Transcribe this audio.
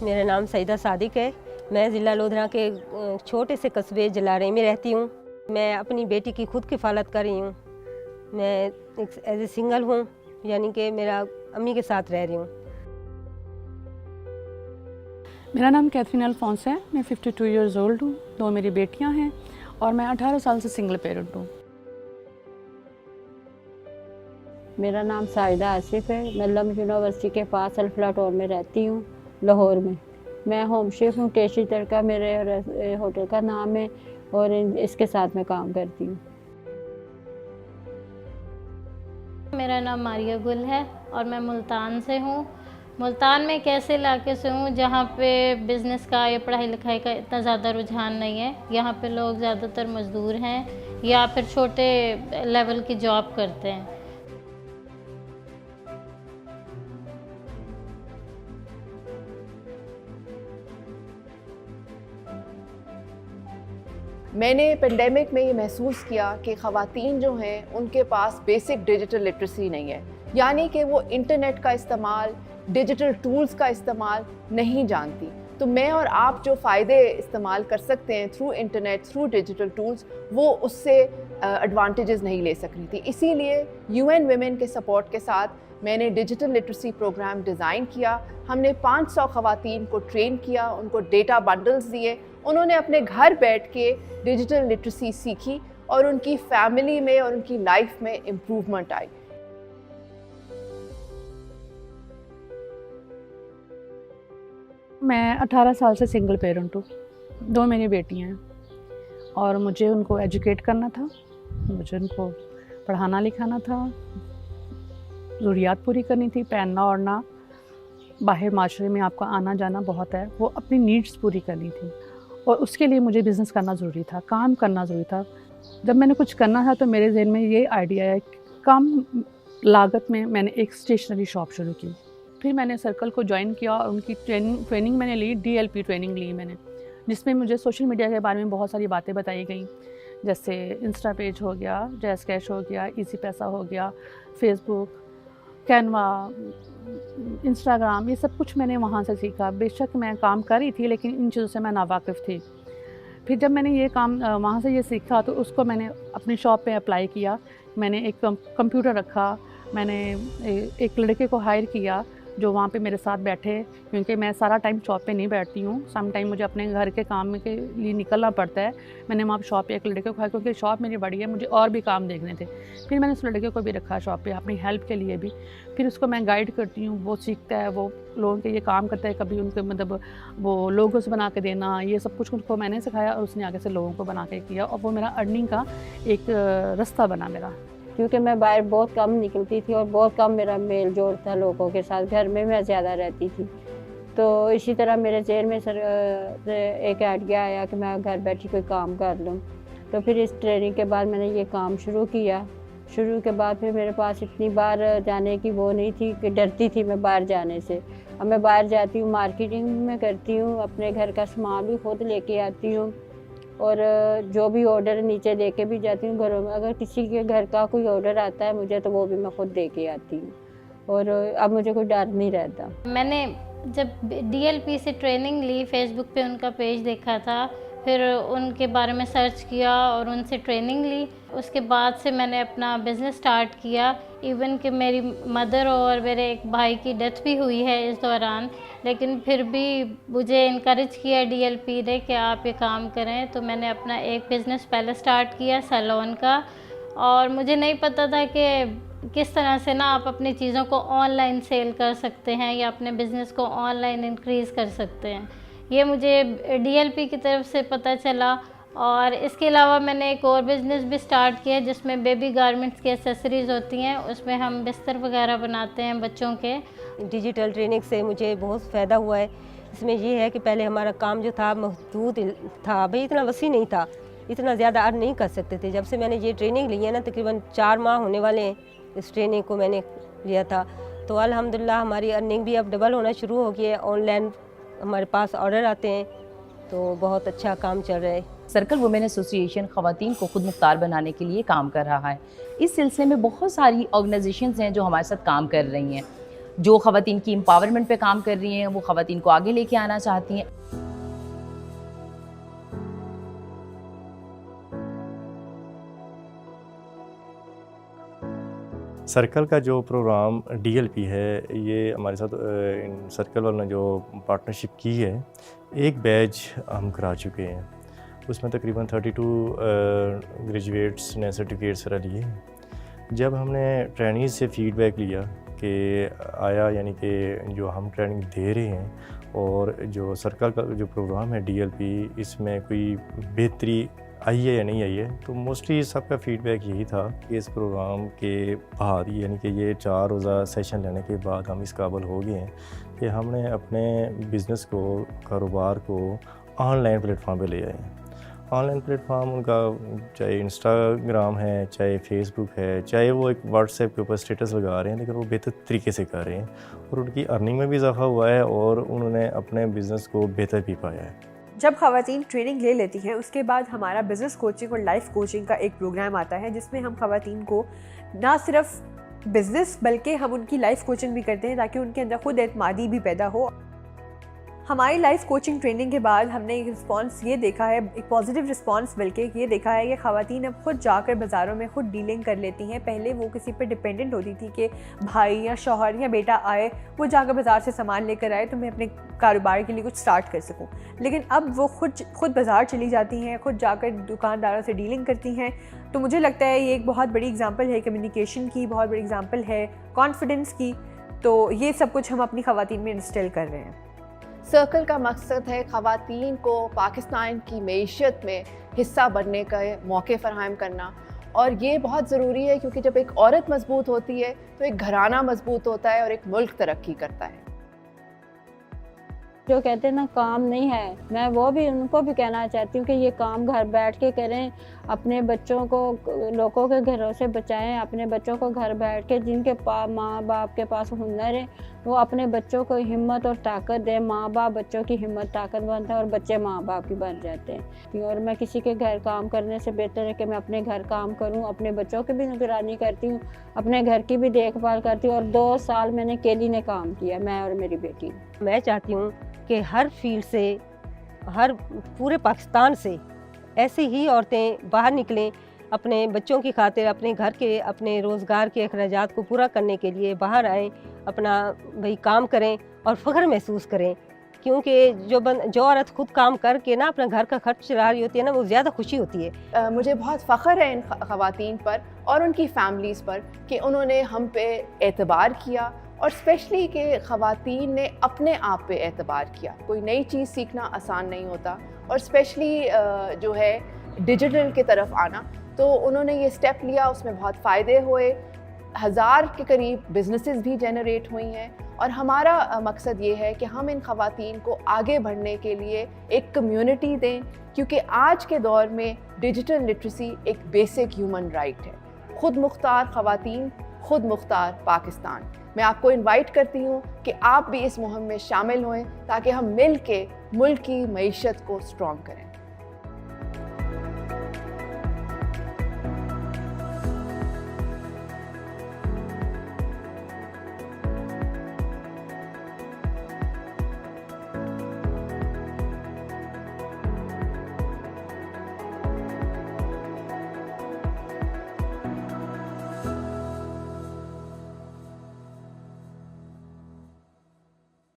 मेरा नाम सईदा सादिक है। मैं ज़िला लोधरा के छोटे से कस्बे जलारे में रहती हूँ। मैं अपनी बेटी की खुद किफ़ालत कर रही हूँ। मैं एक एज ए सिंगल हूँ, यानी कि मेरा अम्मी के साथ रह रही हूँ। मेरा नाम कैथरीन अल्फोंस है। मैं 52 इयर्स ओल्ड हूँ। 2 मेरी बेटियाँ हैं और मैं 18 साल से सिंगल पेरेंट हूँ। मेरा नाम साहिदा आसिफ है। मैं लम यूनिवर्सिटी के पास अल्फला टोल में रहती हूँ, लाहौर में। मैं होम शेफ हूँ। टेस्टी तड़का मेरे होटल का नाम है और इसके साथ मैं काम करती हूँ। मेरा नाम मारिया गुल है और मैं मुल्तान से हूँ। मुल्तान में एक ऐसे इलाके से हूँ जहाँ पे बिज़नेस का या पढ़ाई लिखाई का इतना ज़्यादा रुझान नहीं है। यहाँ पे लोग ज़्यादातर मज़दूर हैं या फिर छोटे लेवल की जॉब करते हैं। मैंने पेंडेमिक में ये महसूस किया कि ख़वातीन जो हैं उनके पास बेसिक डिजिटल लिटरेसी नहीं है, यानी कि वो इंटरनेट का इस्तेमाल, डिजिटल टूल्स का इस्तेमाल नहीं जानती। तो मैं और आप जो फ़ायदे इस्तेमाल कर सकते हैं through internet, through digital tools, वो उससे एडवांटेजेस नहीं ले सक रही थी। इसीलिए UN Women के सपोर्ट के साथ मैंने डिजिटल लिटरेसी प्रोग्राम डिज़ाइन किया। हमने 500 ख़वातीन को ट्रेन किया, उनको डेटा बंडल्स दिए। उन्होंने अपने घर बैठ के डिजिटल लिटरेसी सीखी और उनकी फैमिली में और उनकी लाइफ में इम्प्रूवमेंट आई। मैं 18 साल से सिंगल पेरेंट हूँ। 2 मेरी बेटियाँ हैं और मुझे उनको एजुकेट करना था, मुझे उनको पढ़ाना लिखाना था, ज़रूरियात पूरी करनी थी, पहनना ओढ़ना, बाहर माशरे में आपका आना जाना बहुत है, वो अपनी नीड्स पूरी करनी थी। और उसके लिए मुझे बिज़नेस करना ज़रूरी था, काम करना ज़रूरी था। जब मैंने कुछ करना था तो मेरे ज़हन में ये आइडिया है, कम लागत में मैंने एक स्टेशनरी शॉप शुरू की। फिर मैंने सर्कल को ज्वाइन किया और उनकी ट्रेनिंग मैंने ली, DLP ट्रेनिंग ली मैंने, जिसमें मुझे सोशल मीडिया के बारे में बहुत सारी बातें बताई गई, जैसे इंस्टा पेज हो गया, जैज़ कैश हो गया, ईजी पैसा हो गया, फेसबुक, कैनवा, इंस्टाग्राम, ये सब कुछ मैंने वहाँ से सीखा। बेशक मैं काम कर रही थी लेकिन इन चीज़ों से मैं नावाकिफ़ थी। फिर जब मैंने ये काम वहाँ से ये सीखा तो उसको मैंने अपनी शॉप पे अप्लाई किया। मैंने एक कंप्यूटर रखा, मैंने एक लड़के को हायर किया जो वहाँ पे मेरे साथ बैठे, क्योंकि मैं सारा टाइम शॉप पे नहीं बैठती हूँ। सम टाइम मुझे अपने घर के काम के लिए निकलना पड़ता है। मैंने वहाँ पे शॉप पे एक लड़के को हायर, क्योंकि शॉप मेरी बड़ी है, मुझे और भी काम देखने थे। फिर मैंने उस लड़के को भी रखा शॉप पे अपनी हेल्प के लिए भी। फिर उसको मैं गाइड करती हूँ, वो सीखता है, वो लोगों के ये काम करता है, कभी उनके मतलब वो लोगोस बना के देना, ये सब कुछ उसको मैंने सिखाया और उसने आगे से लोगों को बना के किया और वो मेरा अर्निंग का एक रास्ता बना मेरा। क्योंकि मैं बाहर बहुत कम निकलती थी और बहुत कम मेरा मेल जोल था लोगों के साथ, घर में मैं ज़्यादा रहती थी। तो इसी तरह मेरे ज़हन में एक आइडिया आया कि मैं घर बैठी कोई काम कर लूँ। तो फिर इस ट्रेनिंग के बाद मैंने ये काम शुरू किया। शुरू के बाद फिर मेरे पास इतनी बार जाने की वो नहीं थी कि डरती थी मैं बाहर जाने से। अब मैं बाहर जाती हूँ, मार्केटिंग में करती हूँ, अपने घर का सामान भी खुद लेके आती हूँ और जो भी ऑर्डर नीचे दे के भी जाती हूँ घरों में। अगर किसी के घर का कोई ऑर्डर आता है मुझे तो वो भी मैं खुद दे के आती हूँ और अब मुझे कोई डर नहीं रहता। मैंने जब DLP से ट्रेनिंग ली, फेसबुक पे उनका पेज देखा था, फिर उनके बारे में सर्च किया और उनसे ट्रेनिंग ली। उसके बाद से मैंने अपना बिज़नेस स्टार्ट किया। इवन कि मेरी मदर और मेरे एक भाई की डेथ भी हुई है इस दौरान, लेकिन फिर भी मुझे इनकरेज किया DLP ने कि आप ये काम करें। तो मैंने अपना एक बिज़नेस पहले स्टार्ट किया सैलून का, और मुझे नहीं पता था कि किस तरह से ना आप अपनी चीज़ों को ऑनलाइन सेल कर सकते हैं या अपने बिज़नेस को ऑनलाइन इंक्रीज़ कर सकते हैं। ये मुझे DLP की तरफ से पता चला। और इसके अलावा मैंने एक और बिज़नेस भी स्टार्ट किया जिसमें बेबी गारमेंट्स की एक्सेसरीज़ होती हैं, उसमें हम बिस्तर वगैरह बनाते हैं बच्चों के। डिजिटल ट्रेनिंग से मुझे बहुत फ़ायदा हुआ है। इसमें ये है कि पहले हमारा काम जो था महदूद था, भाई इतना वसी नहीं था, इतना ज़्यादा अर्न नहीं कर सकते थे। जब से मैंने ये ट्रेनिंग ली है ना, तकरीबन 4 माह होने वाले हैं इस ट्रेनिंग को मैंने लिया था, तो अल्हम्दुलिल्लाह हमारी अर्निंग भी अब डबल होना शुरू हो गई है। ऑनलाइन हमारे पास ऑर्डर आते हैं, तो बहुत अच्छा काम चल रहा है। सर्कल वुमेन एसोसिएशन ख़वातीन को खुद मुख्तार बनाने के लिए काम कर रहा है। इस सिलसिले में बहुत सारी ऑर्गेनाइजेशंस हैं जो हमारे साथ काम कर रही हैं। जो ख़वातीन की एम्पावरमेंट पे काम कर रही हैं, वो ख़वातीन को आगे लेके आना चाहती हैं। सर्कल का जो प्रोग्राम DLP है, ये हमारे साथ सर्कल वालों ने जो पार्टनरशिप की है, एक बैच हम करा चुके हैं। उसमें तकरीबन 32 ग्रेजुएट्स ने सर्टिफिकेट्स वगैरह लिए हैं। जब हमने ट्रेनिंग से फीडबैक लिया कि आया यानी कि जो हम ट्रेनिंग दे रहे हैं और जो सर्कल का जो प्रोग्राम है DLP, इसमें कोई बेहतरी आई है या नहीं आई है, तो मोस्टली सबका फीडबैक यही था कि इस प्रोग्राम के बाद यानी कि ये 4 रोज़ा सेशन लेने के बाद हम इस काबिल हो गए हैं कि हमने अपने बिज़नेस को, कारोबार को ऑनलाइन प्लेटफॉर्म पे ले आए हैं। ऑनलाइन प्लेटफॉर्म उनका चाहे इंस्टाग्राम है, चाहे फेसबुक है, चाहे वो एक व्हाट्सएप के ऊपर स्टेटस लगा रहे हैं, लेकिन वो बेहतर तरीके से कर रहे हैं और उनकी अर्निंग में भी इजाफा हुआ है और उन्होंने अपने बिज़नेस को बेहतर भी पाया है। जब ख़वातीन ट्रेनिंग ले लेती हैं, उसके बाद हमारा बिज़नेस कोचिंग और लाइफ कोचिंग का एक प्रोग्राम आता है, जिसमें हम ख़वातीन को ना सिर्फ बिज़नेस बल्कि हम उनकी लाइफ कोचिंग भी करते हैं ताकि उनके अंदर खुद एतमादी भी पैदा हो। हमारी लाइफ कोचिंग ट्रेनिंग के बाद हमने एक रिस्पांस ये देखा है, एक पॉजिटिव रिस्पांस बल्कि ये देखा है कि ख़वातीन अब खुद जाकर बाज़ारों में खुद डीलिंग कर लेती हैं। पहले वो किसी पे डिपेंडेंट होती थी कि भाई या शौहर या बेटा आए, वो जाकर बाज़ार से सामान लेकर आए तो मैं अपने कारोबार के लिए कुछ स्टार्ट कर सकूं। लेकिन अब वो खुद बाज़ार चली जाती हैं, खुद जाकर दुकानदारों से डीलिंग करती हैं। तो मुझे लगता है ये एक बहुत बड़ी एग्जांपल है कम्युनिकेशन की, बहुत बड़ी एग्जांपल है कॉन्फिडेंस की। तो ये सब कुछ हम अपनी ख़वातीन में इंस्टॉल कर रहे हैं। सर्कल का मकसद है ख़वातीन को पाकिस्तान की मईशत में हिस्सा बनने का मौके फ़राहम करना, और ये बहुत ज़रूरी है क्योंकि जब एक औरत मजबूत होती है तो एक घराना मजबूत होता है और एक मुल्क तरक्की करता है। जो कहते हैं ना काम नहीं है, मैं वो भी उनको भी कहना चाहती हूँ कि ये काम घर बैठ के करें, अपने बच्चों को लोगों के घरों से बचाएं, अपने बच्चों को घर बैठ के जिनके माँ बाप के पास हुनर है वो अपने बच्चों को हिम्मत और ताकत दें। माँ बाप बच्चों की हिम्मत ताकत बनता है और बच्चे माँ बाप की बन जाते हैं। और मैं किसी के घर काम करने से बेहतर है कि मैं अपने घर काम करूँ, अपने बच्चों की भी निगरानी करती हूँ, अपने घर की भी देखभाल करती हूँ। और 2 साल मैंने अकेली ने काम किया, मैं और मेरी बेटी। मैं चाहती हूँ कि हर फील्ड से, हर पूरे पाकिस्तान से ऐसी ही औरतें बाहर निकलें, अपने बच्चों की खातिर, अपने घर के, अपने रोज़गार के अखराजात को पूरा करने के लिए बाहर आएँ, अपना भाई काम करें और फ़ख्र महसूस करें। क्योंकि जो औरत खुद काम करके ना अपना घर का खर्च चला रही होती है ना, वो ज़्यादा खुशी होती है। मुझे बहुत फ़ख्र है इन ख़वातीन पर और उनकी फ़ैमिलीज़ पर कि उन्होंने हम पे एतबार किया, और स्पेशली कि ख़वातीन ने अपने आप पे एतबार किया। कोई नई चीज़ सीखना आसान नहीं होता, और स्पेशली जो है डिजिटल की तरफ आना, तो उन्होंने ये स्टेप लिया, उसमें बहुत फ़ायदे हुए। 1000 के करीब बिजनेसेस भी जनरेट हुई हैं, और हमारा मकसद ये है कि हम इन ख़वातीन को आगे बढ़ने के लिए एक कम्युनिटी दें, क्योंकि आज के दौर में डिजिटल लिटरेसी एक बेसिक ह्यूमन राइट है। खुद मुख्तार ख़वातीन, खुद मुख्तार पाकिस्तान। मैं आपको इनवाइट करती हूँ कि आप भी इस मुहिम में शामिल हों ताकि हम मिल के मुल्क की मईशत को स्ट्रॉन्ग करें।